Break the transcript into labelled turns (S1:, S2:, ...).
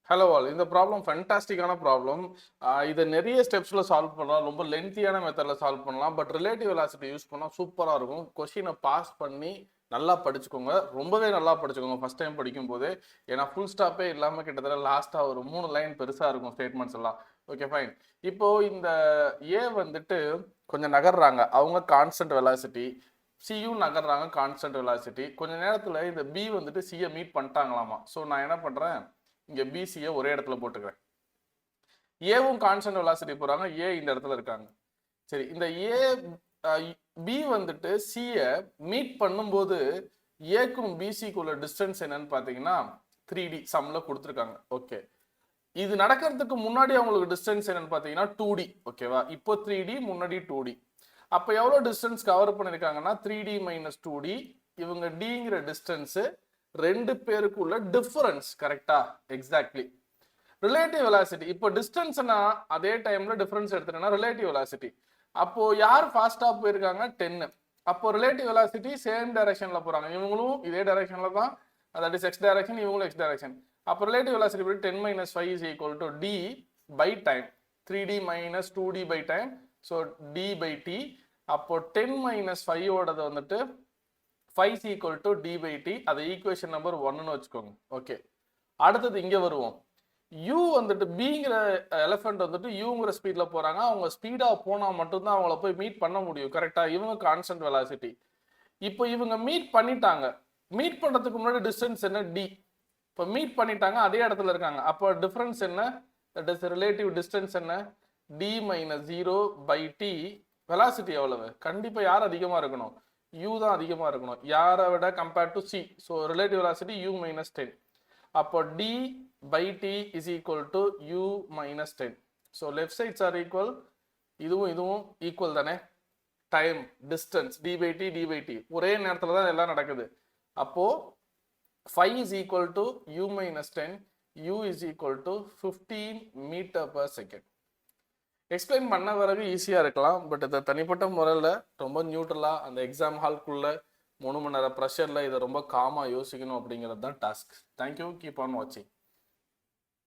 S1: Hello all, இந்த problem ஃபேண்டாஸ்டிக்கான problem. இதை நிறைய ஸ்டெப்ஸில் சால்வ் பண்ணலாம், ரொம்ப லென்த்தியான மெத்தடில் சால்வ் பண்ணலாம். பட் ரிலேட்டிவ் வெலாசிட்டி யூஸ் பண்ணால் சூப்பராக இருக்கும். கொஷினை பாஸ் பண்ணி நல்லா படிச்சுக்கோங்க, ரொம்பவே நல்லா படிச்சுக்கோங்க ஃபர்ஸ்ட் டைம் படிக்கும் போதே. ஏன்னா ஃபுல் ஸ்டாப்பே இல்லாமல் கிட்டத்தட்ட லாஸ்ட்டாக ஒரு 3 லைன் பெருசாக இருக்கும் ஸ்டேட்மெண்ட்ஸ் எல்லாம். Okay fine. இப்போ இந்த ஏ வந்துட்டு கொஞ்சம் நகர்றாங்க, அவங்க கான்ஸ்டன்ட் வெலாசிட்டி. சியும் நகர்றாங்க, கான்ஸ்டன்ட் வெலாசிட்டி. கொஞ்ச நேரத்தில் இந்த பி வந்துட்டு சியை மீட் பண்ணிட்டாங்களாமா. ஸோ நான் என்ன பண்ணுறேன், இங்க பிசியை ஒரே இடத்துல போட்டுக்கிறேன். ஏவும் கான்ஸ்டன்ட் வெலாசிட்டி போறாங்க, ஏ இந்த இடத்துல இருக்காங்க. சரி, இந்த ஏ பி வந்துட்டு சியை மீட் பண்ணும்போது ஏக்கும் பிசிக்குள்ள டிஸ்டன்ஸ் என்னன்னு பாத்தீங்கன்னா 3D சம்ல கொடுத்துருக்காங்க. ஓகே, இது நடக்கிறதுக்கு முன்னாடி அவங்களுக்கு டிஸ்டன்ஸ் என்னன்னு பாத்தீங்கன்னா 2D. ஓகேவா? இப்போ 3D, முன்னாடி 2D. அப்ப எவ்வளவு distance cover பண்ணிருக்காங்கன்னா 3D minus 2D. இவங்க டிங்கிற டிஸ்டன்ஸ் ரெண்டு பேருக்குள்ள டிஃபரன்ஸ். கரெக்டா? எக்ஸாக்ட்லி. ரிலேட்டிவ் வெலாசிட்டி, இப்போ டிஸ்டன்ஸ்னா அதே டைம்ல டிஃபரன்ஸ் எடுத்துட்டேன்னா ரிலேட்டிவ் வெலாசிட்டி. அப்போ யார் ஃபாஸ்டா போயிருக்காங்க? 10. அப்போ ரிலேட்டிவ் வெலாசிட்டி சேம் டைரக்ஷன்ல போறாங்க, இவங்களும் இதே டைரக்ஷன்ல தான், தட் இஸ் எக்ஸ் டைரக்ஷன், இவங்களும் எக்ஸ் டைரக்ஷன். அப்போ relative velocity 10 minus 5 is equal to d by time. 3D minus 2D by time, so d by d. அப்போ 10 மைனஸ் 5 ஓடது வந்துட்டு 5 is equal to d by t. அது equation number 1ன்னு வச்சுக்கோங்க. Okay, அடுத்தது இங்க வருவோம். u வந்துட்டு பிங்கிற எலிஃபென்ட் வந்துட்டு யூங்கிற ஸ்பீட்ல போறாங்க. அவங்க ஸ்பீடா போனா மட்டும்தான் அவங்கள போய் மீட் பண்ண முடியும். கரெக்டா? இவங்க கான்ஸ்டன்ட் வெலாசிட்டி. இப்போ இவங்க மீட் பண்ணிட்டாங்க. மீட் பண்றதுக்கு முன்னாடி டிஸ்டன்ஸ் என்ன? d. இப்போ மீட் பண்ணிட்டாங்க, அதே இடத்துல இருக்காங்க. அப்போ டிஃபரன்ஸ் என்ன? தட் இஸ் ரிலேட்டிவ் டிஸ்டன்ஸ் என்ன? d minus 0 by t. Velocity எவ்வளவு? கண்டிப்பா யார் அதிகமா இருக்கணும்? u தான் அதிகமா இருக்கணும். யாரை விட? Compared to c. So relative velocity u minus 10. அப்போ d by t is equal to u minus 10. So left sides are equal. இதுவும் இதுவும் ஈக்குவல் தானே? Time, distance, d by t, d by t ஒரே நேரத்தில் தான் எல்லாம் நடக்குது. அப்போ 5 is equal to u minus 10, u is equal to 15 meter per second. Explain பண்ண பிறகு ஈஸியாக இருக்கலாம், பட் இதை தனிப்பட்ட முறையில் ரொம்ப நியூட்ரலாக அந்த எக்ஸாம் ஹால்குள்ளே 3 மணி நேரம் ப்ரெஷரில் இதை ரொம்ப காமாக யோசிக்கணும் அப்படிங்கிறது தான் டாஸ்க். தேங்க்யூ, கீப் ஆன் வாட்சிங்.